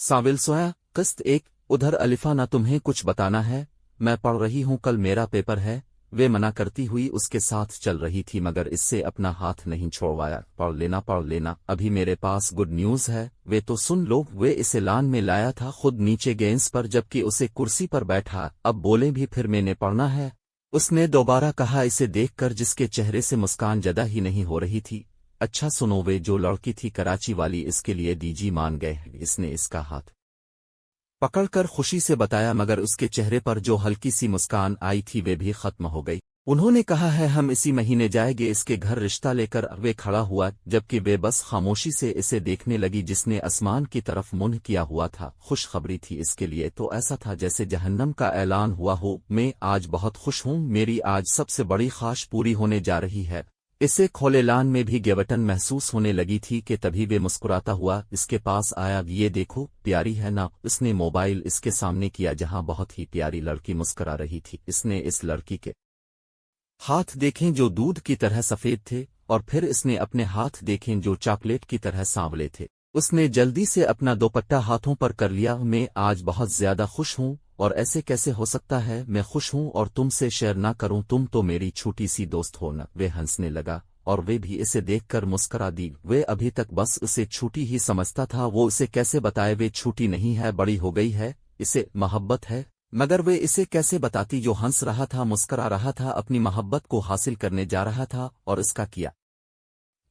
साविल सोया किस्त एक। उधर अलिफा ना तुम्हें कुछ बताना है, मैं पढ़ रही हूँ, कल मेरा पेपर है। वे मना करती हुई उसके साथ चल रही थी मगर इससे अपना हाथ नहीं छोड़वाया। पढ़ लेना, अभी मेरे पास गुड न्यूज़ है। वे तो सुन लो। वे इसे लान में लाया था खुद नीचे गेंस पर जबकि उसे कुर्सी पर बैठा। अब बोले भी फिर मैंने पढ़ना है, उसने दोबारा कहा इसे देखकर जिसके चेहरे से मुस्कान जदा ही नहीं हो रही थी। अच्छा सुनो, वे जो लड़की थी कराची वाली, इसके लिए डीजी मान गए। इसने इसका हाथ पकड़कर खुशी से बताया मगर उसके चेहरे पर जो हल्की सी मुस्कान आई थी वे भी खत्म हो गई। उन्होंने कहा है हम इसी महीने जाएंगे इसके घर रिश्ता लेकर। वे खड़ा हुआ जबकि वे बस खामोशी से इसे देखने लगी जिसने आसमान की तरफ मुंह किया हुआ था। खुशखबरी थी इसके लिए तो ऐसा था जैसे जहन्नम का ऐलान हुआ हो। मैं आज बहुत खुश हूँ, मेरी आज सबसे बड़ी ख्वाहिश पूरी होने जा रही है। इसे खोलेलान में भी गिवटन महसूस होने लगी थी कि तभी वे मुस्कुराता हुआ इसके पास आया। ये देखो प्यारी है ना। उसने मोबाइल इसके सामने किया जहां बहुत ही प्यारी लड़की मुस्कुरा रही थी। इसने इस लड़की के हाथ देखें जो दूध की तरह सफेद थे और फिर इसने अपने हाथ देखें जो चॉकलेट की तरह सांवले थे। उसने जल्दी से अपना दुपट्टा हाथों पर कर लिया। मैं आज बहुत ज्यादा खुश हूँ और ऐसे कैसे हो सकता है, मैं खुश हूँ और तुमसे शेयर ना करूँ, तुम तो मेरी छोटी सी दोस्त हो ना। वे हंसने लगा और वे भी इसे देखकर मुस्करा दी। वे अभी तक बस उसे छोटी ही समझता था, वो उसे कैसे बताए वे छोटी नहीं है, बड़ी हो गई है, इसे मोहब्बत है। मगर वे इसे कैसे बताती जो हंस रहा था, मुस्करा रहा था, अपनी मोहब्बत को हासिल करने जा रहा था। और इसका किया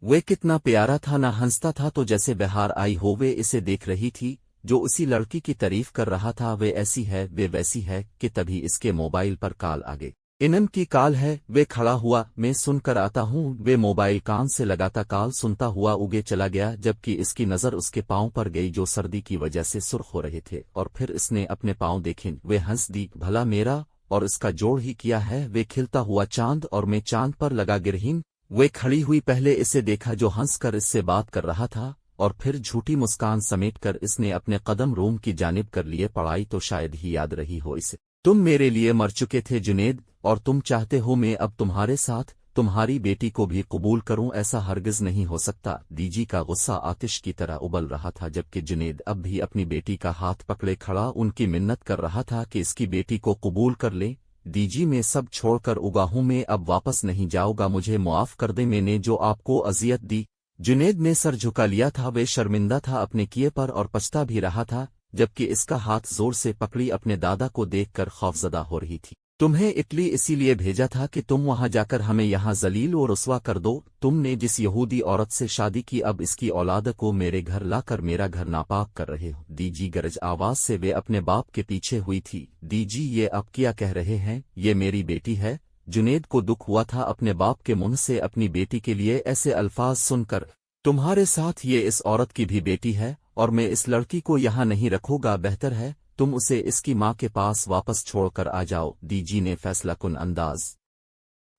वे कितना प्यारा था, ना हंसता था तो जैसे बहार आई हो। वे इसे देख रही थी जो उसी लड़की की तारीफ कर रहा था। वे ऐसी है, वे वैसी है कि तभी इसके मोबाइल पर कॉल आ गई। इनम की कॉल है। वे खड़ा हुआ, मैं सुनकर आता हूँ। वे मोबाइल कान से लगाता कॉल सुनता हुआ उगे चला गया जबकि इसकी नज़र उसके पांव पर गई जो सर्दी की वजह से सुर्ख हो रहे थे। और फिर इसने अपने पांव देखे। वे हंस दी, भला मेरा और इसका जोड़ ही किया है। वे खिलता हुआ चांद और मैं चांद पर लगा गिरहीन। वे खड़ी हुई पहले इसे देखा जो हंसकर इससे बात कर रहा था और फिर झूठी मुस्कान समेटकर इसने अपने कदम रूम की जानिब कर लिए। पढ़ाई तो शायद ही याद रही हो इसे। तुम मेरे लिए मर चुके थे जुनेद और तुम चाहते हो मैं अब तुम्हारे साथ तुम्हारी बेटी को भी कबूल करूं, ऐसा हरगिज नहीं हो सकता। डीजी का गुस्सा आतिश की तरह उबल रहा था जबकि जुनेद अब भी अपनी बेटी का हाथ पकड़े खड़ा उनकी मिन्नत कर रहा था कि इसकी बेटी को कबूल कर ले। डीजी मैं सब छोड़कर उगा हूं, मैं अब वापस नहीं जाऊंगा, मुझे मुआफ कर दे, मैंने जो आपको अजियत दी। जुनेद ने सर झुका लिया था। वे शर्मिंदा था अपने किए पर और पछता भी रहा था जबकि इसका हाथ जोर से पकड़ी अपने दादा को देखकर खौफजदा हो रही थी। तुम्हें इटली इसीलिए भेजा था कि तुम वहां जाकर हमें यहाँ जलील और रुस्वा कर दो। तुमने जिस यहूदी औरत से शादी की अब इसकी औलाद को मेरे घर लाकर मेरा घर नापाक कर रहे हो। डीजी गरज आवाज से वे अपने बाप के पीछे हुई थी। डीजी ये अब क्या कह रहे हैं, ये मेरी बेटी है। जुनेद को दुख हुआ था अपने बाप के मुंह से अपनी बेटी के लिए ऐसे अल्फाज सुनकर। तुम्हारे साथ ये इस औरत की भी बेटी है और मैं इस लड़की को यहाँ नहीं रखूंगा, बेहतर है तुम उसे इसकी माँ के पास वापस छोड़कर आ जाओ। डीजी ने फैसला कुन अंदाज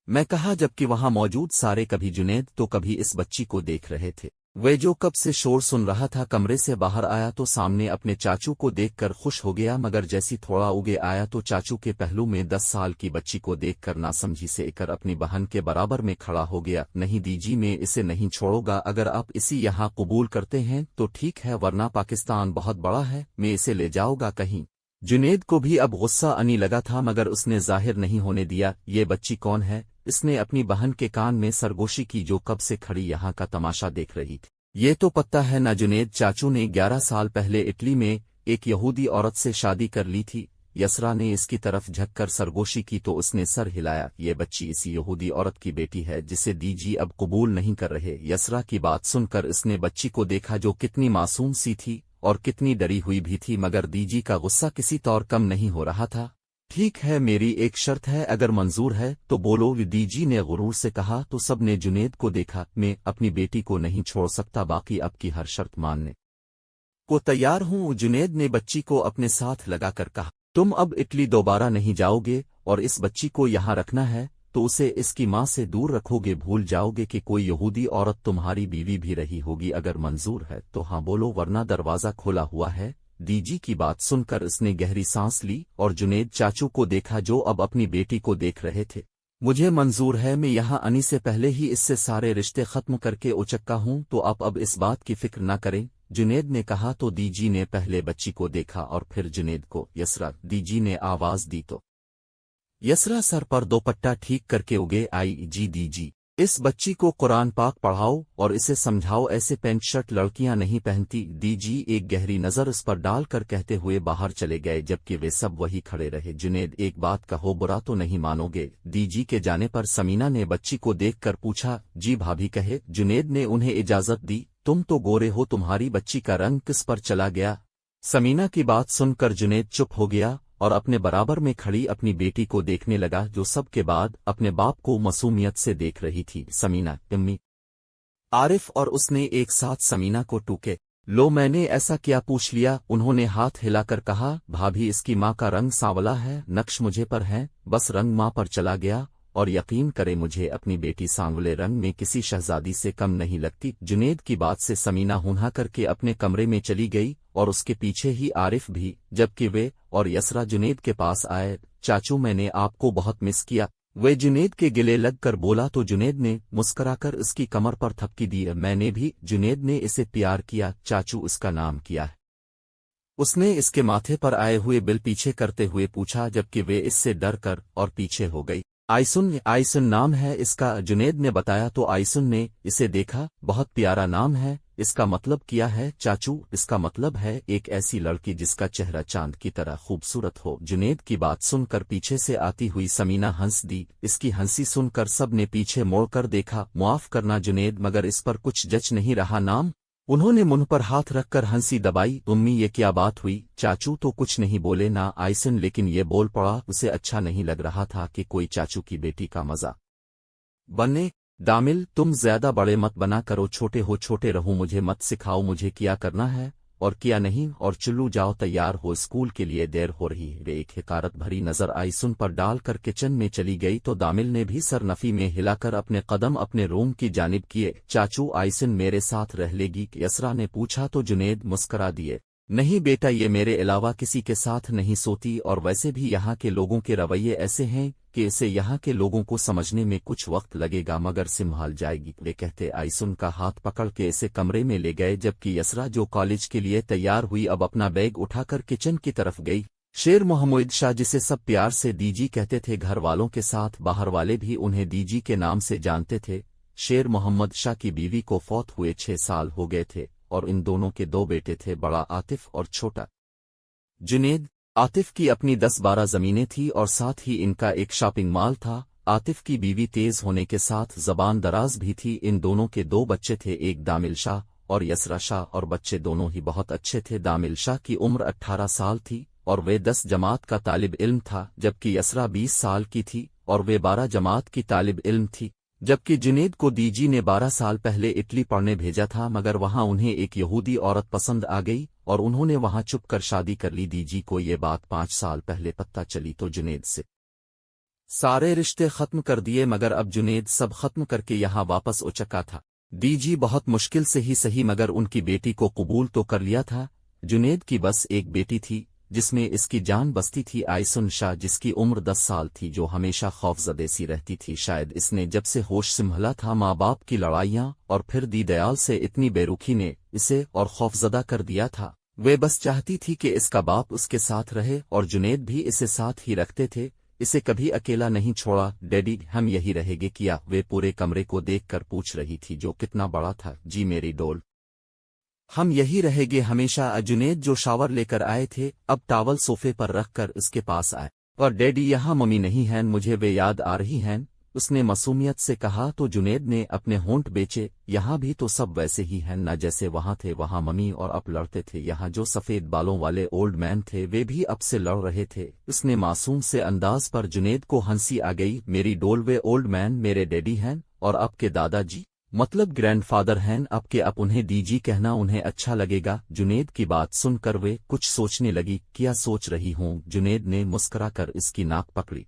मैं कहा जबकि वहां मौजूद सारे कभी जुनेद तो कभी इस बच्ची को देख रहे थे। वे जो कब से शोर सुन रहा था कमरे से बाहर आया तो सामने अपने चाचू को देखकर खुश हो गया मगर जैसी थोड़ा उगे आया तो चाचू के पहलू में 10 साल की बच्ची को देखकर नासमझी से एकर अपनी बहन के बराबर में खड़ा हो गया। नहीं डीजी मैं इसे नहीं छोड़ूंगा, अगर आप इसी यहाँ कबूल करते हैं तो ठीक है वरना पाकिस्तान बहुत बड़ा है, मैं इसे ले जाऊंगा कहीं। जुनेद को भी अब गुस्सा आने लगा था मगर उसने जाहिर नहीं होने दिया। ये बच्ची कौन है, इसने अपनी बहन के कान में सरगोशी की जो कब से खड़ी यहाँ का तमाशा देख रही थी। ये तो पता है ना जुनेद, चाचू ने 11 साल पहले इटली में एक यहूदी औरत से शादी कर ली थी। यसरा ने इसकी तरफ झककर सरगोशी की तो उसने सर हिलाया। ये बच्ची इसी यहूदी औरत की बेटी है जिसे डीजी अब कबूल नहीं कर रहे। यसरा की बात सुनकर इसने बच्ची को देखा जो कितनी मासूम सी थी और कितनी डरी हुई भी थी मगर डीजी का गुस्सा किसी तौर कम नहीं हो रहा था। ठीक है मेरी एक शर्त है, अगर मंजूर है तो बोलो, डीजी ने गुरूर से कहा तो सब ने जुनेद को देखा। मैं अपनी बेटी को नहीं छोड़ सकता, बाकी अब की हर शर्त मानने को तैयार हूँ। जुनेद ने बच्ची को अपने साथ लगाकर कहा तुम अब इटली दोबारा नहीं जाओगे और इस बच्ची को यहाँ रखना है तो उसे इसकी माँ से दूर रखोगे, भूल जाओगे कि कोई यहूदी औरत तुम्हारी बीवी भी रही होगी। अगर मंजूर है तो हाँ बोलो वरना दरवाजा खोला हुआ है। डीजी की बात सुनकर इसने गहरी सांस ली और जुनेद चाचू को देखा जो अब अपनी बेटी को देख रहे थे। मुझे मंजूर है, मैं यहाँ आने से पहले ही इससे सारे रिश्ते खत्म करके उचक्का हूँ तो आप अब इस बात की फिक्र न करें। जुनेद ने कहा तो दीजी ने पहले बच्ची को देखा और फिर जुनेद को। यसरा, दीजी ने आवाज दी तो यसरा सर पर दोपट्टा ठीक करके उगे आई। जी दीजी, इस बच्ची को कुरान पाक पढ़ाओ और इसे समझाओ, ऐसे पैंट शर्ट लड़कियां नहीं पहनती। दीजी एक गहरी नजर उस पर डालकर कहते हुए बाहर चले गए, जबकि वे सब वही खड़े रहे। जुनेद, एक बात कहो, बुरा तो नहीं मानोगे? दीजी के जाने पर समीना ने बच्ची को देखकर पूछा। जी भाभी कहे। जुनेद ने उन्हें इजाजत दी। तुम तो गोरे हो, तुम्हारी बच्ची का रंग किस पर चला गया? समीना की बात सुनकर जुनेद चुप हो गया और अपने बराबर में खड़ी अपनी बेटी को देखने लगा, जो सब के बाद अपने बाप को मासूमियत से देख रही थी। समीना, अम्मी। आरिफ और उसने एक साथ समीना को टूके। लो, मैंने ऐसा क्या पूछ लिया? उन्होंने हाथ हिलाकर कहा। भाभी, इसकी माँ का रंग सांवला है, नक्श मुझे पर है, बस रंग माँ पर चला गया। और यकीन करे, मुझे अपनी बेटी सांवले रंग में किसी शहजादी से कम नहीं लगती। जुनेद की बात से समीना हुन्हा करके अपने कमरे में चली गई और उसके पीछे ही आरिफ भी, जबकि वे और यसरा जुनेद के पास आए। चाचू, मैंने आपको बहुत मिस किया, वे जुनेद के गिले लगकर बोला तो जुनेद ने मुस्कराकर उसकी कमर पर थपकी दी। मैंने भी। जुनेद ने इसे प्यार किया। चाचू, इसका नाम क्या है? उसने इसके माथे पर आए हुए बिल पीछे करते हुए पूछा, जबकि वे इससे डर कर और पीछे हो गई। आइसुन, आइसुन नाम है इसका, जुनेद ने बताया तो आइसुन ने इसे देखा। बहुत प्यारा नाम है, इसका मतलब क्या है? चाचू, इसका मतलब है एक ऐसी लड़की जिसका चेहरा चांद की तरह खूबसूरत हो। जुनेद की बात सुनकर पीछे से आती हुई समीना हंस दी। इसकी हंसी सुनकर सब ने पीछे मोड़कर देखा। माफ करना जुनेद, मगर इस पर कुछ जच नहीं रहा नाम। उन्होंने मुंह पर हाथ रखकर हंसी दबाई। उम्मी, ये क्या बात हुई? चाचू तो कुछ नहीं बोले ना आइसन, लेकिन ये बोल पड़ा। उसे अच्छा नहीं लग रहा था कि कोई चाचू की बेटी का मजा बने। दामिल, तुम ज्यादा बड़े मत बना करो, छोटे हो छोटे रहो, मुझे मत सिखाओ मुझे क्या करना है और क्या नहीं। और चुल्लू, जाओ तैयार हो, स्कूल के लिए देर हो रही है। वे एक हकारत भरी नजर आइसुन पर डालकर किचन में चली गई तो दामिल ने भी सरनफी में हिलाकर अपने कदम अपने रूम की जानिब किए। चाचू, आइसन मेरे साथ रह लेगी? यसरा ने पूछा तो जुनेद मुस्करा दिए। नहीं बेटा, ये मेरे अलावा किसी के साथ नहीं सोती, और वैसे भी यहाँ के लोगों के रवैये ऐसे हैं कि इसे यहाँ के लोगों को समझने में कुछ वक्त लगेगा, मगर संभाल जाएगी। वे कहते आइसुन का हाथ पकड़ के इसे कमरे में ले गए, जबकि यसरा, जो कॉलेज के लिए तैयार हुई, अब अपना बैग उठाकर किचन की तरफ गई। शेर मोहम्मद शाह, जिसे सब प्यार से दीजी कहते थे, घर वालों के साथ बाहर वाले भी उन्हें दीजी के नाम से जानते थे। शेर मोहम्मद शाह की बीवी को फौत हुए 6 साल हो गए थे और इन दोनों के 2 बेटे थे, बड़ा आतिफ और छोटा जुनेद। आतिफ की अपनी 10-12 जमीनें थी और साथ ही इनका एक शॉपिंग मॉल था। आतिफ की बीवी तेज होने के साथ जबान दराज भी थी। इन दोनों के 2 बच्चे थे, एक दामिल शाह और यसरा शाह, और बच्चे दोनों ही बहुत अच्छे थे। दामिल शाह की उम्र 18 साल थी और वे 10 जमात का तालिब इल्म था, जबकि यसरा 20 साल की थी और वे 12 जमात की तालिब इल्म थी। जबकि जुनेद को दीजी ने 12 साल पहले इटली पढ़ने भेजा था, मगर वहां उन्हें एक यहूदी औरत पसंद आ गई और उन्होंने वहां चुप कर शादी कर ली। दीजी को ये बात 5 साल पहले पता चली तो जुनेद से सारे रिश्ते खत्म कर दिए, मगर अब जुनेद सब खत्म करके यहाँ वापस हो चुका था। दीजी बहुत मुश्किल से ही सही मगर उनकी बेटी को कबूल तो कर लिया था। जुनेद की बस एक बेटी थी जिसमें इसकी जान बसती थी, आइसुन शाह, जिसकी उम्र 10 साल थी, जो हमेशा खौफजदे सी रहती थी। शायद इसने जब से होश संभला था, माँ बाप की लड़ाइयाँ और फिर दीदयाल से इतनी बेरुखी ने इसे और खौफजदा कर दिया था। वे बस चाहती थी कि इसका बाप उसके साथ रहे और जुनेद भी इसे साथ ही रखते थे, इसे कभी अकेला नहीं छोड़ा। डैडी, हम यही रहेंगे क्या? वे पूरे कमरे को देखकर पूछ रही थी, जो कितना बड़ा था। जी मेरी डोल, हम यही रहेंगे हमेशा। जुनेद, जो शावर लेकर आए थे, अब टावल सोफे पर रखकर उसके पास आए। और डैडी, यहाँ मम्मी नहीं हैं, मुझे वे याद आ रही हैं, उसने मासूमियत से कहा तो जुनेद ने अपने होंठ बेचे। यहाँ भी तो सब वैसे ही हैं ना, जैसे वहाँ थे। वहाँ मम्मी और अब लड़ते थे, यहाँ जो सफेद बालों वाले ओल्ड मैन थे वे भी अब से लड़ रहे थे। उसने मासूम से अंदाज पर जुनेद को हंसी आ गई। मेरी डोल, वे ओल्ड मैन मेरे डैडी हैं और आपके दादाजी, मतलब ग्रैंडफादर हैं आपके। अब उन्हें दीजी कहना उन्हें अच्छा लगेगा। जुनेद की बात सुनकर वे कुछ सोचने लगी। क्या सोच रही हूँ? जुनेद ने मुस्कुराकर इसकी नाक पकड़ी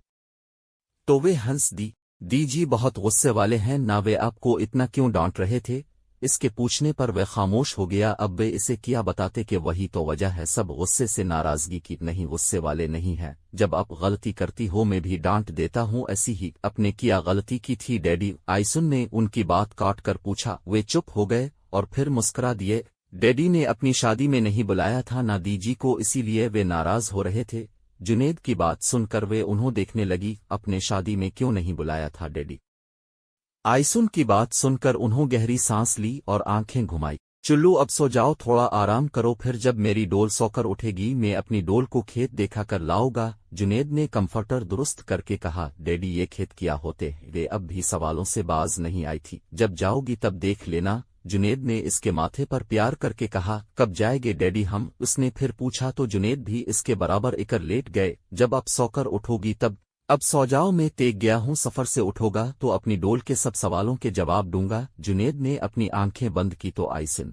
तो वे हंस दी। दीजी बहुत गुस्से वाले हैं ना, वे आपको इतना क्यों डांट रहे थे? इसके पूछने पर वह खामोश हो गया। अब वे इसे क्या बताते कि वही तो वजह है, सब गुस्से से नाराजगी की। नहीं, गुस्से वाले नहीं हैं, जब आप गलती करती हो मैं भी डांट देता हूँ, ऐसी ही अपने क्या गलती की थी डैडी? आइसुन ने उनकी बात काट कर पूछा। वे चुप हो गए और फिर मुस्कुरा दिए। डैडी ने अपनी शादी में नहीं बुलाया था ना दीजी को, इसीलिए वे नाराज हो रहे थे। जुनेद की बात सुनकर वे उन्हों देखने लगी, अपने शादी में क्यों नहीं बुलाया था डैडी। आयसुन की बात सुनकर उन्हों गहरी सांस ली और आंखें घुमाई। चुल्लू अब सो जाओ, थोड़ा आराम करो, फिर जब मेरी डोल सोकर उठेगी मैं अपनी डोल को खेत देखा कर लाऊंगा। जुनेद ने कंफर्टर दुरुस्त करके कहा, डैडी ये खेत क्या होते हैं? वे अब भी सवालों से बाज नहीं आई थी। जब जाओगी तब देख लेना। जुनेद ने इसके माथे पर प्यार करके कहा, कब जाएंगे डैडी हम? उसने फिर पूछा तो जुनेद भी इसके बराबर इकर लेट गए। जब अब सोकर उठोगी तब। अब सो जाओ, मैं तेग गया हूँ, सफर से उठोगा तो अपनी डोल के सब सवालों के जवाब दूंगा। जुनेद ने अपनी आंखें बंद की तो आयसिन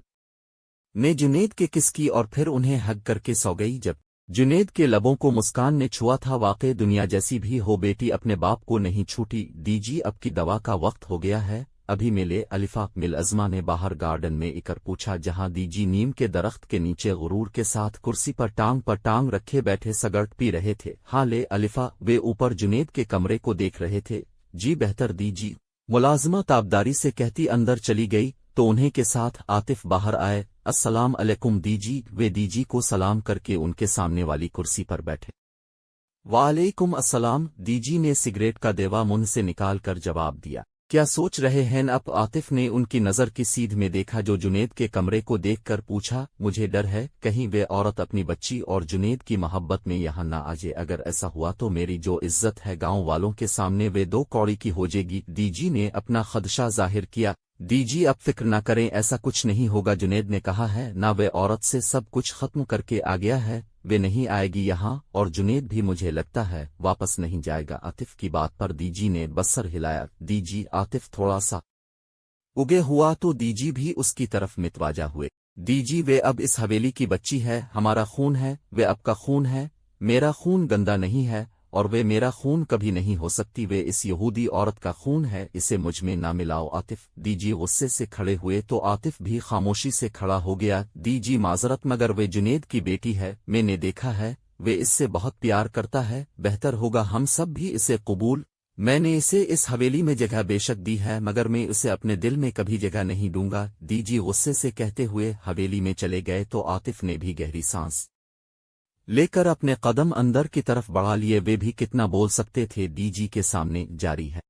ने जुनेद के किस की और फिर उन्हें हग करके सो गई। जब जुनेद के लबों को मुस्कान ने छुआ था, वाकई दुनिया जैसी भी हो, बेटी अपने बाप को नहीं छूटी। दीजी अब की दवा का वक्त हो गया है, अभी मिले अलिफा। मिल अज़मा ने बाहर गार्डन में इकर पूछा, जहां दीजी नीम के दरख्त के नीचे गुरूर के साथ कुर्सी पर टांग रखे बैठे सिगरेट पी रहे थे। हाँ ले अलिफा, वे ऊपर जुनेद के कमरे को देख रहे थे। जी बेहतर दीजी, मुलाजिमा ताबदारी से कहती अंदर चली गई तो उन्हें के साथ आतिफ बाहर आए। अस्सलाम अलैकुम दीजी। वे दीजी को सलाम करके उनके सामने वाली कुर्सी पर बैठे। वालेकुम अस्सलाम, दीजी ने सिगरेट का देवा मुंह से निकाल कर जवाब दिया। क्या सोच रहे हैं? अब आतिफ ने उनकी नज़र की सीध में देखा जो जुनेद के कमरे को देखकर पूछा, मुझे डर है कहीं वे औरत अपनी बच्ची और जुनेद की मोहब्बत में यहाँ ना आ जाए। अगर ऐसा हुआ तो मेरी जो इज्जत है गांव वालों के सामने वे दो कौड़ी की हो जाएगी। दीजी ने अपना खदशा जाहिर किया। दीजी अब फिक्र ना करें, ऐसा कुछ नहीं होगा। जुनेद ने कहा है ना, वे औरत से सब कुछ खत्म करके आ गया है, वे नहीं आएगी यहाँ, और जुनेद भी मुझे लगता है वापस नहीं जाएगा। आतिफ की बात पर दीजी ने बसर हिलाया। दीजी, आतिफ थोड़ा सा उगे हुआ तो दीजी भी उसकी तरफ मितवाजा हुए। दीजी, वे अब इस हवेली की बच्ची है, हमारा खून है, वे अब का खून है। मेरा खून गंदा नहीं है और वे मेरा खून कभी नहीं हो सकती। वे इस यहूदी औरत का खून है, इसे मुझ में ना मिलाओ। आतिफ, दीजी गुस्से से खड़े हुए तो आतिफ भी खामोशी से खड़ा हो गया। दीजी माजरत, मगर वे जुनेद की बेटी है, मैंने देखा है, वे इससे बहुत प्यार करता है, बेहतर होगा हम सब भी इसे कबूल। मैंने इसे इस हवेली में जगह बेशक दी है, मगर मैं इसे अपने दिल में कभी जगह नहीं दूंगा। दीजी गुस्से से कहते हुए हवेली में चले गए तो आतिफ ने भी गहरी सांस लेकर अपने कदम अंदर की तरफ बढ़ा लिए। वे भी कितना बोल सकते थे, दीजी के सामने जारी है।